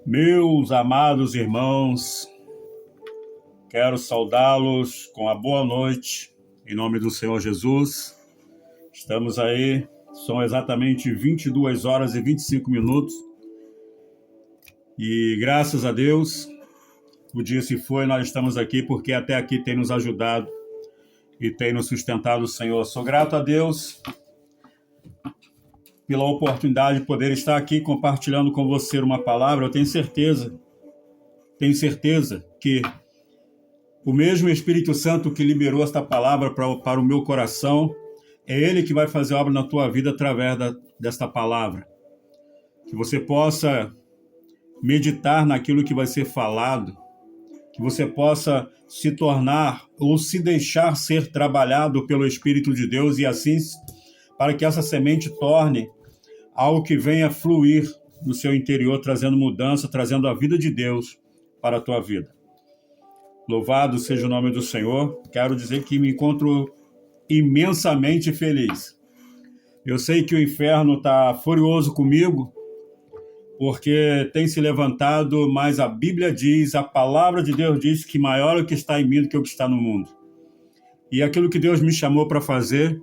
Meus amados irmãos, quero saudá-los com a boa noite, em nome do Senhor Jesus. Estamos aí, são exatamente 22 horas e 25 minutos, e graças a Deus, o dia se foi, nós estamos aqui porque até aqui tem nos ajudado e tem nos sustentado o Senhor. Sou grato a Deus pela oportunidade de poder estar aqui compartilhando com você uma palavra. Eu tenho certeza que o mesmo Espírito Santo que liberou esta palavra para o meu coração, é Ele que vai fazer obra na tua vida através desta palavra. Que você possa meditar naquilo que vai ser falado, que você possa se tornar ou se deixar ser trabalhado pelo Espírito de Deus e assim, para que essa semente torne algo que venha fluir no seu interior, trazendo mudança, trazendo a vida de Deus para a tua vida. Louvado seja o nome do Senhor. Quero dizer que me encontro imensamente feliz. Eu sei que o inferno está furioso comigo, porque tem se levantado, mas a Bíblia diz, a palavra de Deus diz que maior é o que está em mim do que o que está no mundo. E aquilo que Deus me chamou para fazer,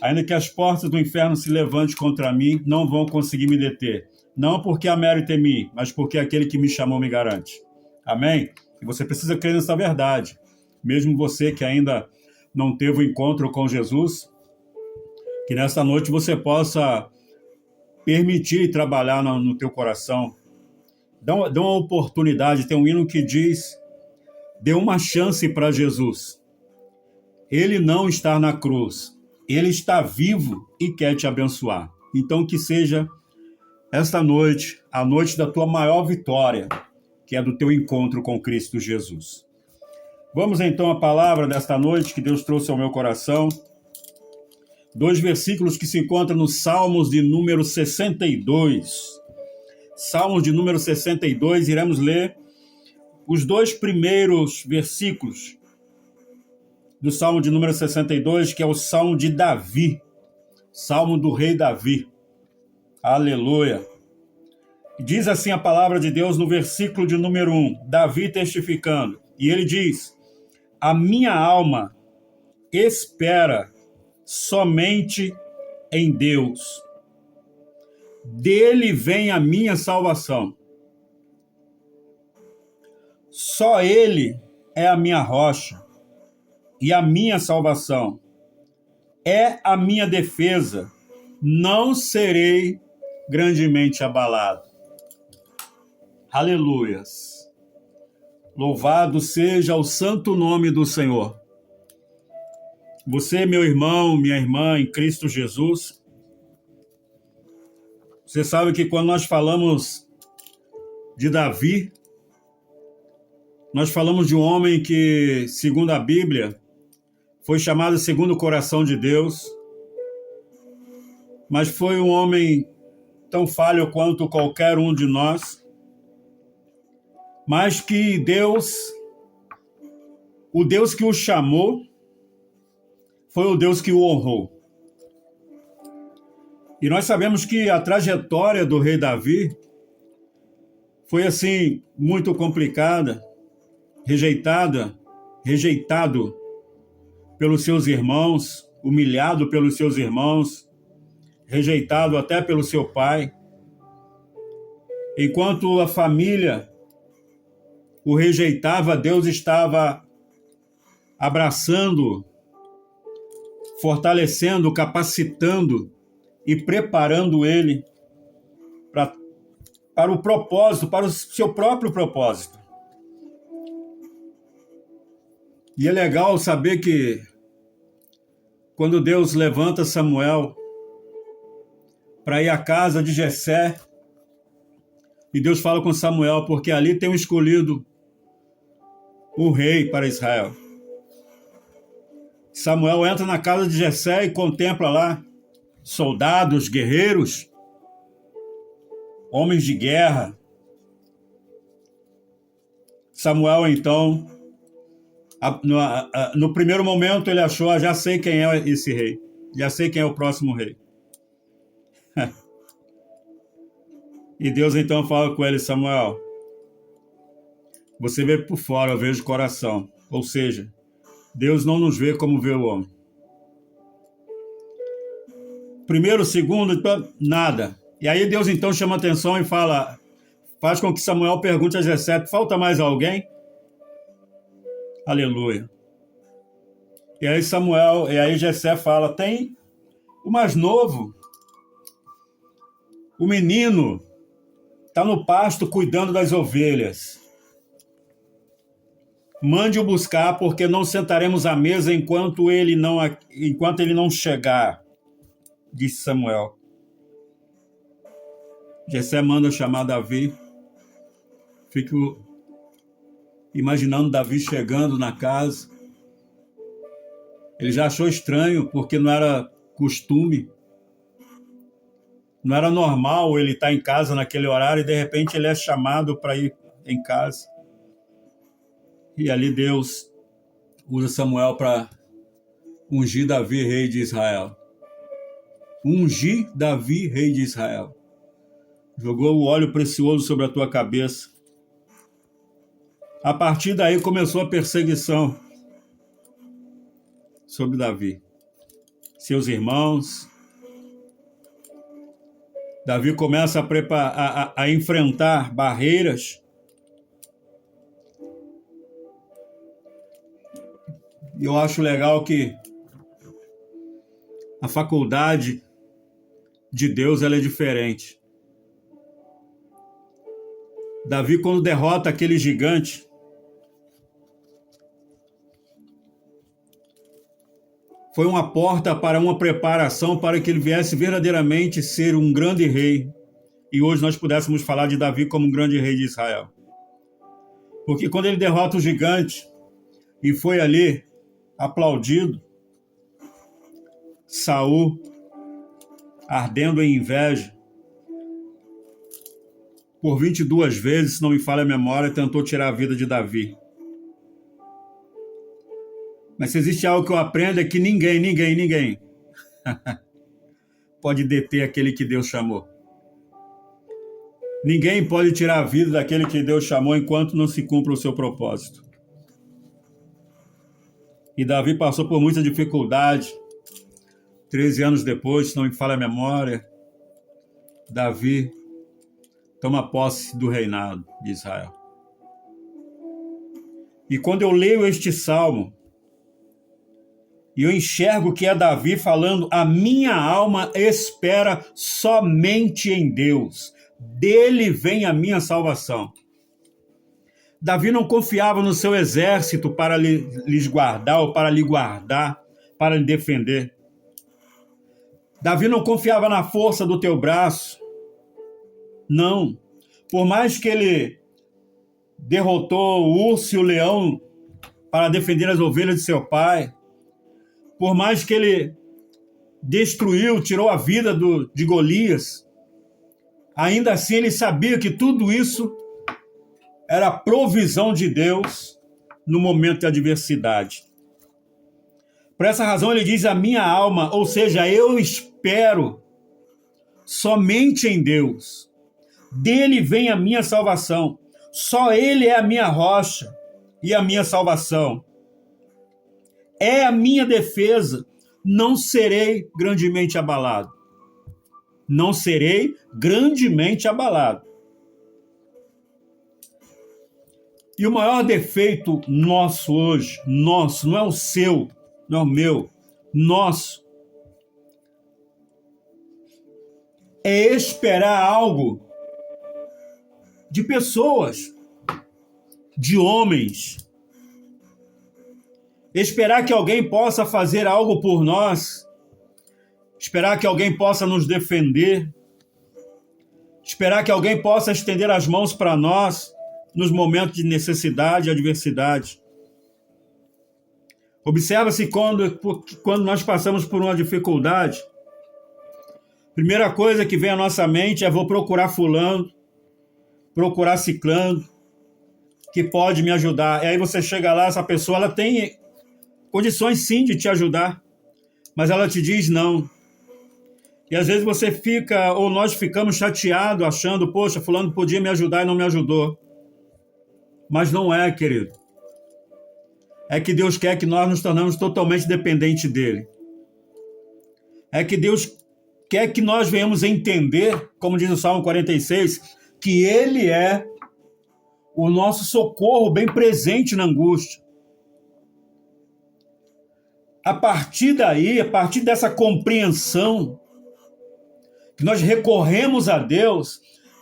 ainda que as portas do inferno se levantem contra mim, não vão conseguir me deter. Não porque há mérito em mim, mas porque aquele que me chamou me garante. Amém? E você precisa crer nessa verdade. Mesmo você que ainda não teve o encontro com Jesus, que nessa noite você possa permitir trabalhar no teu coração. Dá uma oportunidade. Tem um hino que diz: dê uma chance para Jesus. Ele não está na cruz. Ele está vivo e quer te abençoar. Então que seja esta noite a noite da tua maior vitória, que é do teu encontro com Cristo Jesus. Vamos então à palavra desta noite que Deus trouxe ao meu coração. 2 versículos que se encontram nos Salmos de número 62. Salmos de número 62, iremos ler os 2 primeiros versículos do Salmo de número 62, que é o Salmo de Davi, Salmo do rei Davi. Aleluia! Diz assim a palavra de Deus no versículo de número 1, Davi testificando, e ele diz: a minha alma espera somente em Deus. Dele vem a minha salvação. Só Ele é a minha rocha e a minha salvação. É a minha defesa. Não serei grandemente abalado. Aleluias. Louvado seja o santo nome do Senhor. Você, meu irmão, minha irmã em Cristo Jesus, você sabe que quando nós falamos de Davi, nós falamos de um homem que, segundo a Bíblia, foi chamado segundo o coração de Deus, mas foi um homem tão falho quanto qualquer um de nós, mas que Deus, o Deus que o chamou, foi o Deus que o honrou. E nós sabemos que a trajetória do rei Davi foi assim, muito complicada, rejeitado pelos seus irmãos, humilhado pelos seus irmãos, rejeitado até pelo seu pai. Enquanto a família o rejeitava, Deus estava abraçando, fortalecendo, capacitando e preparando ele para o propósito, para o seu próprio propósito. E é legal saber que quando Deus levanta Samuel para ir à casa de Jessé, e Deus fala com Samuel, porque ali tem um escolhido o rei para Israel. Samuel entra na casa de Jessé e contempla lá soldados, guerreiros, homens de guerra. Samuel, então, no primeiro momento ele achou, já sei quem é esse rei, já sei quem é o próximo rei. E Deus então fala com ele: Samuel, você vê por fora, eu vejo o coração. Ou seja, Deus não nos vê como vê o homem. Primeiro, segundo, nada. E aí Deus então chama atenção e faz com que Samuel pergunte a Jessé: falta mais alguém? Aleluia. E aí Jessé fala: tem o mais novo, o menino, está no pasto cuidando das ovelhas. Mande-o buscar, porque não sentaremos à mesa enquanto ele não chegar, disse Samuel. Jessé manda chamar Davi. Fico imaginando Davi chegando na casa. Ele já achou estranho, porque não era costume, não era normal ele estar em casa naquele horário e de repente ele é chamado para ir em casa. E ali Deus usa Samuel para ungir Davi, rei de Israel. Ungir Davi, rei de Israel. Jogou o óleo precioso sobre a tua cabeça. A partir daí começou a perseguição sobre Davi. Seus irmãos. Davi começa a enfrentar barreiras. E eu acho legal que a faculdade de Deus ela é diferente. Davi, quando derrota aquele gigante, foi uma porta para uma preparação para que ele viesse verdadeiramente ser um grande rei. E hoje nós pudéssemos falar de Davi como um grande rei de Israel. Porque quando ele derrota o gigante e foi ali aplaudido, Saul, ardendo em inveja, por 22 vezes, se não me falha a memória, tentou tirar a vida de Davi. Mas se existe algo que eu aprendo é que ninguém pode deter aquele que Deus chamou. Ninguém pode tirar a vida daquele que Deus chamou enquanto não se cumpra o seu propósito. E Davi passou por muita dificuldade. 13 anos depois, se não me falha a memória, Davi toma posse do reinado de Israel. E quando eu leio este salmo, e eu enxergo que é Davi falando: a minha alma espera somente em Deus, dele vem a minha salvação. Davi não confiava no seu exército para lhes guardar ou para lhe guardar, para lhe defender. Davi não confiava na força do teu braço. Não. Por mais que ele derrotou o urso e o leão para defender as ovelhas de seu pai, por mais que ele destruiu, tirou a vida de Golias, ainda assim ele sabia que tudo isso era provisão de Deus no momento de adversidade. Por essa razão ele diz: a minha alma, ou seja, eu espero somente em Deus. Dele vem a minha salvação. Só ele é a minha rocha e a minha salvação. É a minha defesa. Não serei grandemente abalado. Não serei grandemente abalado. E o maior defeito nosso hoje, nosso, não é o seu, não é o meu, nosso, é esperar algo de pessoas, de homens. Esperar que alguém possa fazer algo por nós, esperar que alguém possa nos defender, esperar que alguém possa estender as mãos para nós nos momentos de necessidade e adversidade. Observa-se quando nós passamos por uma dificuldade, primeira coisa que vem à nossa mente é: vou procurar fulano, procurar ciclano, que pode me ajudar. E aí você chega lá, essa pessoa ela tem condições sim de te ajudar, mas ela te diz não. E às vezes você fica, ou nós ficamos chateados, achando, poxa, fulano podia me ajudar e não me ajudou. Mas não é, querido. É que Deus quer que nós nos tornamos totalmente dependentes dele. É que Deus quer que nós venhamos entender, como diz o Salmo 46, que ele é o nosso socorro bem presente na angústia. A partir daí, a partir dessa compreensão, que nós recorremos a Deus,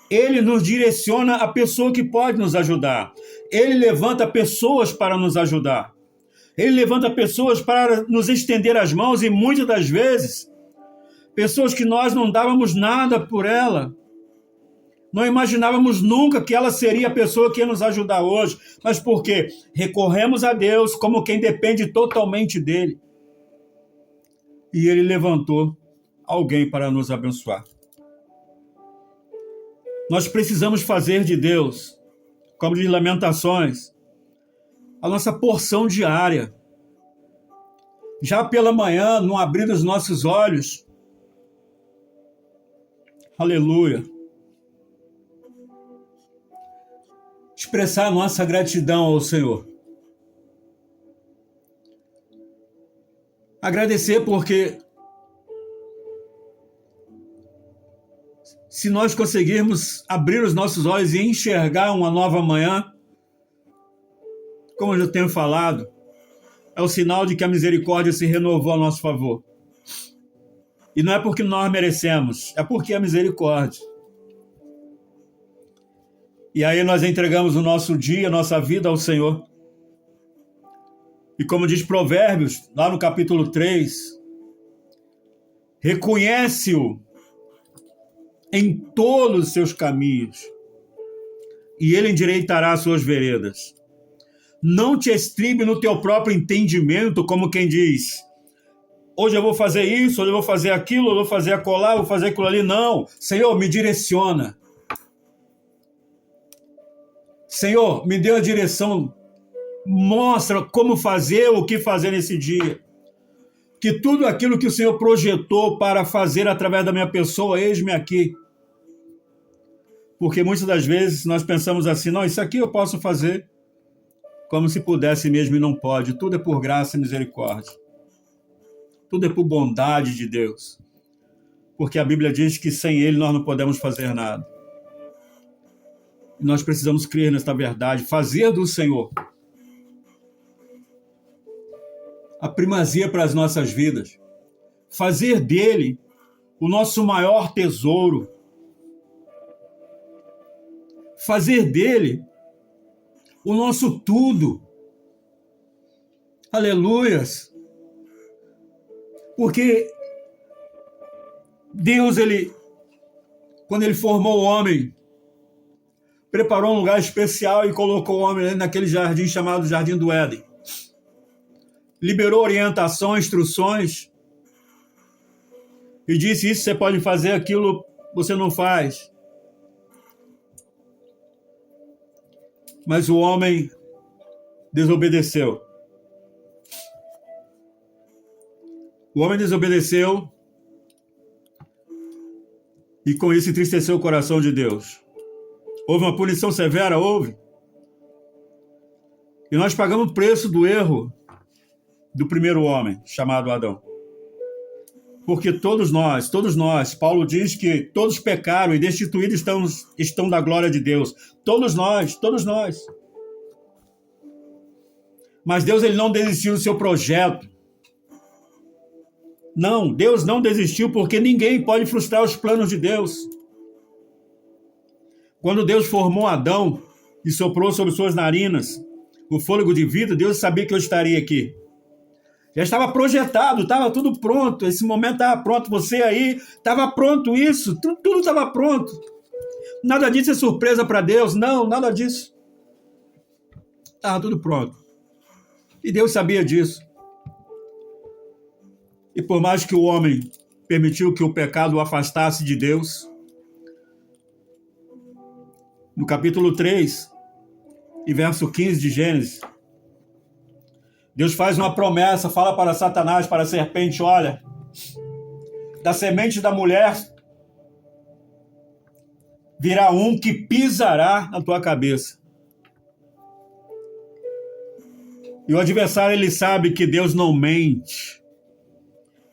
ele nos direciona a pessoa que pode nos ajudar. Ele levanta pessoas para nos ajudar. Ele levanta pessoas para nos estender as mãos e muitas das vezes, pessoas que nós não dávamos nada por ela. Não imaginávamos nunca que ela seria a pessoa que ia nos ajudar hoje. Mas por quê? Recorremos a Deus como quem depende totalmente dele. E ele levantou alguém para nos abençoar. Nós precisamos fazer de Deus, como diz Lamentações, a nossa porção diária. Já pela manhã, no abrir dos nossos olhos, aleluia, expressar a nossa gratidão ao Senhor. Agradecer porque se nós conseguirmos abrir os nossos olhos e enxergar uma nova manhã, como eu já tenho falado, é o sinal de que a misericórdia se renovou a nosso favor. E não é porque nós merecemos, é porque é misericórdia. E aí nós entregamos o nosso dia, a nossa vida ao Senhor. E como diz Provérbios, lá no capítulo 3, reconhece-o em todos os seus caminhos, e ele endireitará as suas veredas. Não te estribe no teu próprio entendimento, como quem diz, hoje eu vou fazer isso, hoje eu vou fazer aquilo, eu vou fazer acolá, vou fazer aquilo ali. Não, Senhor, me direciona. Senhor, me dê a direção, mostra como fazer, o que fazer nesse dia. Que tudo aquilo que o Senhor projetou para fazer através da minha pessoa, eis-me aqui. Porque muitas das vezes nós pensamos assim, não, isso aqui eu posso fazer, como se pudesse mesmo e não pode. Tudo é por graça e misericórdia. Tudo é por bondade de Deus. Porque a Bíblia diz que sem ele nós não podemos fazer nada. E nós precisamos crer nesta verdade, fazer do Senhor a primazia para as nossas vidas, fazer dele o nosso maior tesouro, fazer dele o nosso tudo. Aleluias! Porque Deus, quando ele formou o homem, preparou um lugar especial e colocou o homem naquele jardim chamado Jardim do Éden. Liberou orientação, instruções e disse, isso você pode fazer, aquilo você não faz. Mas o homem desobedeceu. O homem desobedeceu e com isso entristeceu o coração de Deus. Houve uma punição severa? Houve. E nós pagamos o preço do erro do primeiro homem, chamado Adão. Porque todos nós, Paulo diz que todos pecaram e destituídos estão da glória de Deus. Todos nós. Mas Deus, ele não desistiu do seu projeto. Não, Deus não desistiu, porque ninguém pode frustrar os planos de Deus. Quando Deus formou Adão e soprou sobre suas narinas o fôlego de vida, Deus sabia que eu estaria aqui. Já estava projetado, estava tudo pronto. Esse momento estava pronto. Você aí, estava pronto isso. Tudo estava pronto. Nada disso é surpresa para Deus. Não, nada disso. Estava tudo pronto. E Deus sabia disso. E por mais que o homem permitiu que o pecado o afastasse de Deus, no capítulo 3 e verso 15 de Gênesis, Deus faz uma promessa, fala para Satanás, para a serpente, olha, da semente da mulher virá um que pisará na tua cabeça. E o adversário, ele sabe que Deus não mente.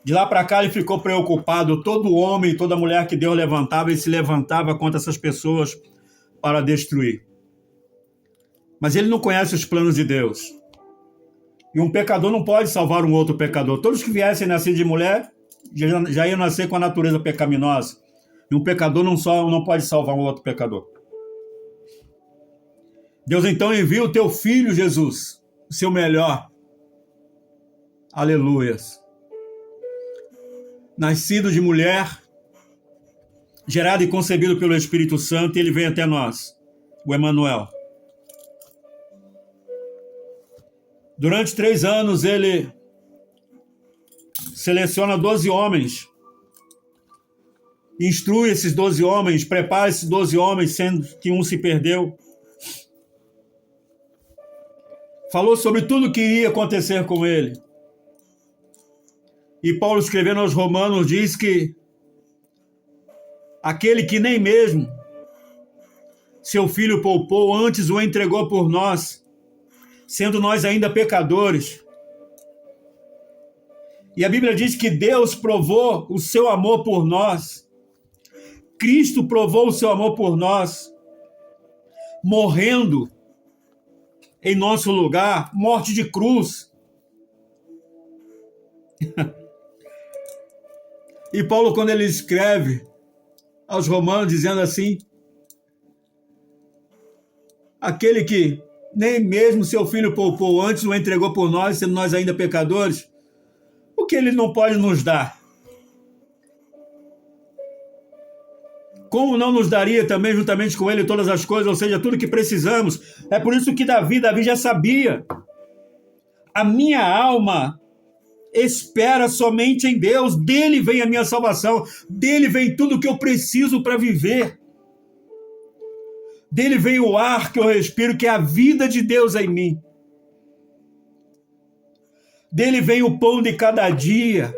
De lá para cá ele ficou preocupado. Todo homem, toda mulher que Deus levantava, ele se levantava contra essas pessoas para destruir. Mas ele não conhece os planos de Deus. E um pecador não pode salvar um outro pecador. Todos que viessem nascer de mulher já iam nascer com a natureza pecaminosa. E um pecador não pode salvar um outro pecador. Deus então envia o teu filho Jesus, o seu melhor. Aleluias. Nascido de mulher, gerado e concebido pelo Espírito Santo, e ele vem até nós, o Emanuel. Durante 3 anos, ele seleciona 12 homens, instrui esses 12 homens, prepara esses 12 homens, sendo que um se perdeu. Falou sobre tudo o que iria acontecer com ele. E Paulo, escrevendo aos Romanos, diz que aquele que nem mesmo seu filho poupou, antes o entregou por nós, sendo nós ainda pecadores. E a Bíblia diz que Deus provou o seu amor por nós. Cristo provou o seu amor por nós, morrendo em nosso lugar, morte de cruz. E Paulo, quando ele escreve aos Romanos, dizendo assim: aquele que nem mesmo seu filho poupou, antes o entregou por nós, sendo nós ainda pecadores, o que ele não pode nos dar? Como não nos daria também juntamente com ele todas as coisas, ou seja, tudo que precisamos? É por isso que Davi já sabia. A minha alma espera somente em Deus, dele vem a minha salvação, dele vem tudo o que eu preciso para viver. Dele vem o ar que eu respiro, que é a vida de Deus em mim. Dele vem o pão de cada dia.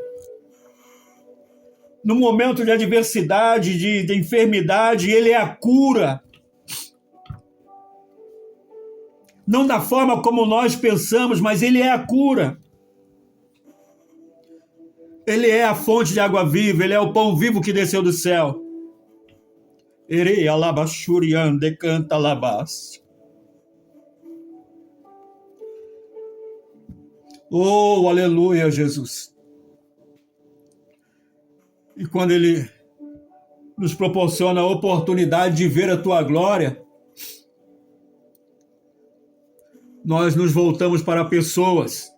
No momento de adversidade, de enfermidade, ele é a cura. Não da forma como nós pensamos, mas ele é a cura. Ele é a fonte de água viva, ele é o pão vivo que desceu do céu. Erei alabashurian decanta alabás. Oh, aleluia, Jesus. E quando ele nos proporciona a oportunidade de ver a tua glória, nós nos voltamos para pessoas.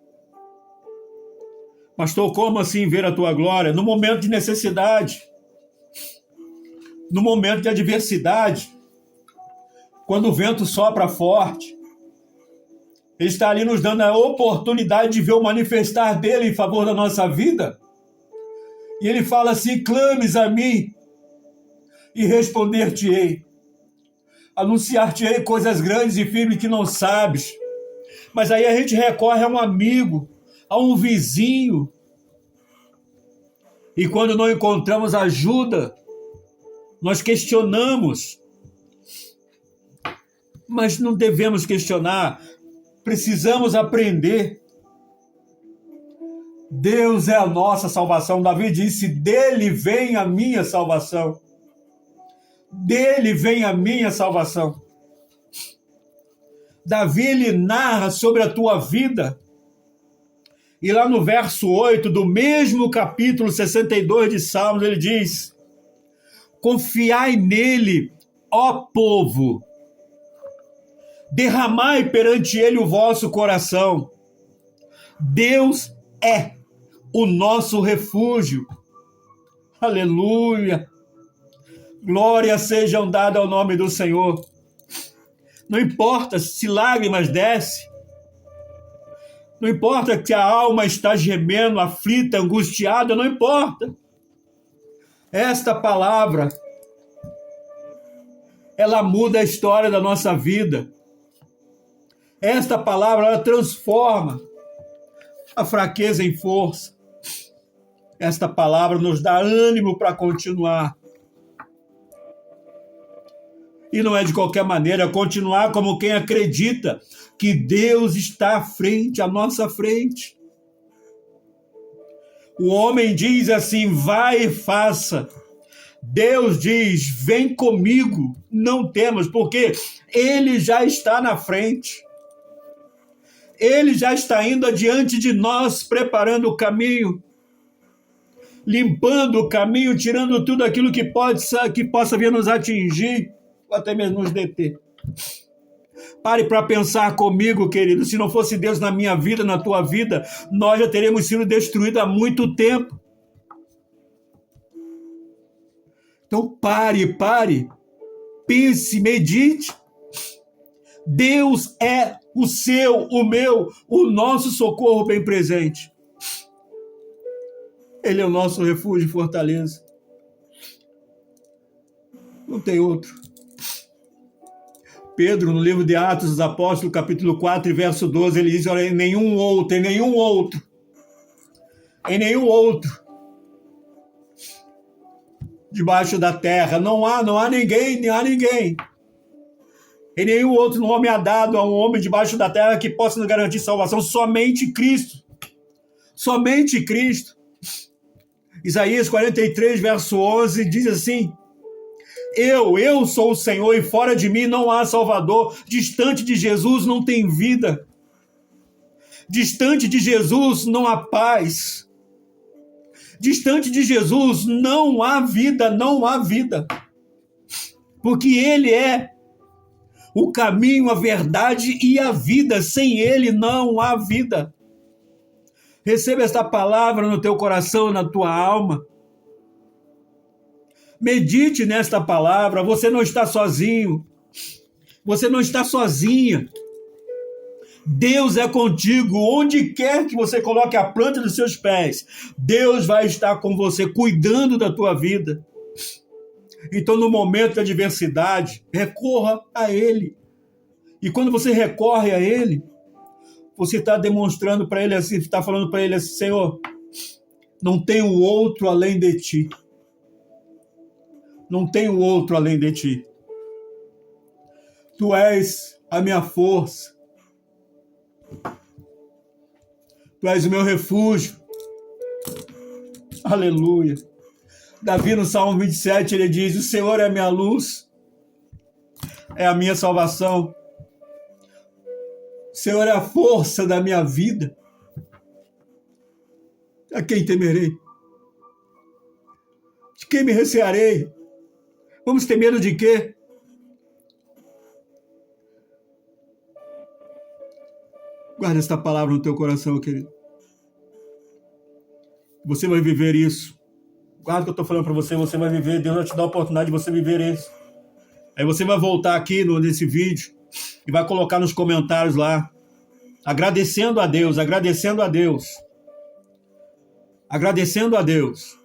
Pastor, como assim ver a tua glória? No momento de necessidade, no momento de adversidade, quando o vento sopra forte, ele está ali nos dando a oportunidade de ver o manifestar dele em favor da nossa vida. E ele fala assim: clames a mim e responder-te-ei. Anunciar-te-ei coisas grandes e firmes que não sabes. Mas aí a gente recorre a um amigo, a um vizinho. E quando não encontramos ajuda, nós questionamos. Mas não devemos questionar. Precisamos aprender. Deus é a nossa salvação. Davi disse: dele vem a minha salvação. Dele vem a minha salvação. Davi, ele narra sobre a tua vida. E lá no verso 8 do mesmo capítulo 62 de Salmos, ele diz: confiai nele, ó povo, derramai perante ele o vosso coração. Deus é o nosso refúgio. Aleluia. Glórias sejam dadas ao nome do Senhor. Não importa se lágrimas descem, não importa que a alma está gemendo, aflita, angustiada, não importa. Esta palavra, ela muda a história da nossa vida. Esta palavra, ela transforma a fraqueza em força. Esta palavra nos dá ânimo para continuar. E não é de qualquer maneira, continuar como quem acredita que Deus está à frente, à nossa frente. O homem diz assim, vai e faça. Deus diz, vem comigo, não temas, porque Ele já está na frente. Ele já está indo adiante de nós, preparando o caminho, limpando o caminho, tirando tudo aquilo que possa vir nos atingir, ou até mesmo nos deter. Pare para pensar comigo, querido, se não fosse Deus na minha vida, na tua vida, nós já teríamos sido destruídos há muito tempo. Então pare, pense, medite. Deus é o seu, o meu, o nosso socorro bem presente. Ele é o nosso refúgio e fortaleza. Não tem outro. Pedro, no livro de Atos dos Apóstolos, capítulo 4, verso 12, ele diz, olha, em nenhum outro, debaixo da terra, não há ninguém, em nenhum outro nome há dado a um homem debaixo da terra que possa nos garantir salvação, somente Cristo. Isaías 43, verso 11, diz assim, eu sou o Senhor e fora de mim não há Salvador, distante de Jesus não tem vida, distante de Jesus não há paz, distante de Jesus não há vida, porque Ele é o caminho, a verdade e a vida, sem Ele não há vida. Receba esta palavra no teu coração, na tua alma. Medite nesta palavra, você não está sozinho, você não está sozinha. Deus é contigo, onde quer que você coloque a planta dos seus pés, Deus vai estar com você, cuidando da tua vida. Então, no momento da adversidade, recorra a Ele. E quando você recorre a Ele, você está demonstrando para Ele assim, está falando para Ele assim, Senhor, não tenho outro além de Ti. Não tenho outro além de Ti. Tu és a minha força. Tu és o meu refúgio. Aleluia. Davi no Salmo 27, ele diz, o Senhor é a minha luz, é a minha salvação. O Senhor é a força da minha vida. A quem temerei? De quem me recearei? Vamos ter medo de quê? Guarda esta palavra no teu coração, querido. Você vai viver isso. Guarda o que eu estou falando para você, você vai viver. Deus vai te dar a oportunidade de você viver isso. Aí você vai voltar aqui nesse vídeo e vai colocar nos comentários lá, agradecendo a Deus, agradecendo a Deus. Agradecendo a Deus.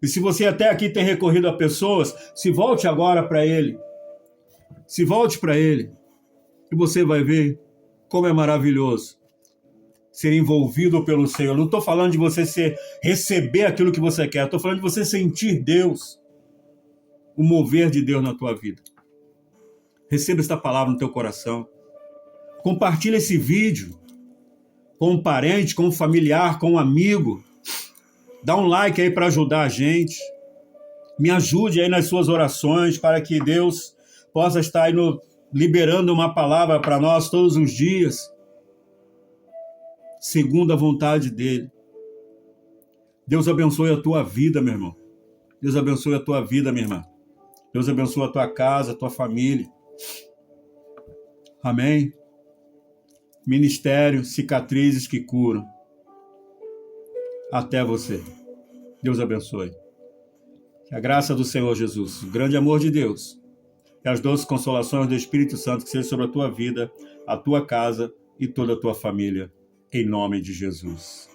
E se você até aqui tem recorrido a pessoas, se volte agora para Ele. Se volte para Ele. E você vai ver como é maravilhoso ser envolvido pelo Senhor. Não estou falando de você receber aquilo que você quer. Estou falando de você sentir Deus. O mover de Deus na tua vida. Receba esta palavra no teu coração. Compartilhe esse vídeo com um parente, com um familiar, com um amigo. Dá um like aí para ajudar a gente. Me ajude aí nas suas orações para que Deus possa estar aí liberando uma palavra para nós todos os dias, segundo a vontade dEle. Deus abençoe a tua vida, meu irmão. Deus abençoe a tua vida, minha irmã. Deus abençoe a tua casa, a tua família. Amém? Ministério, cicatrizes que curam. Até você. Deus abençoe. Que a graça do Senhor Jesus, o grande amor de Deus e as doces consolações do Espírito Santo que sejam sobre a tua vida, a tua casa e toda a tua família, em nome de Jesus.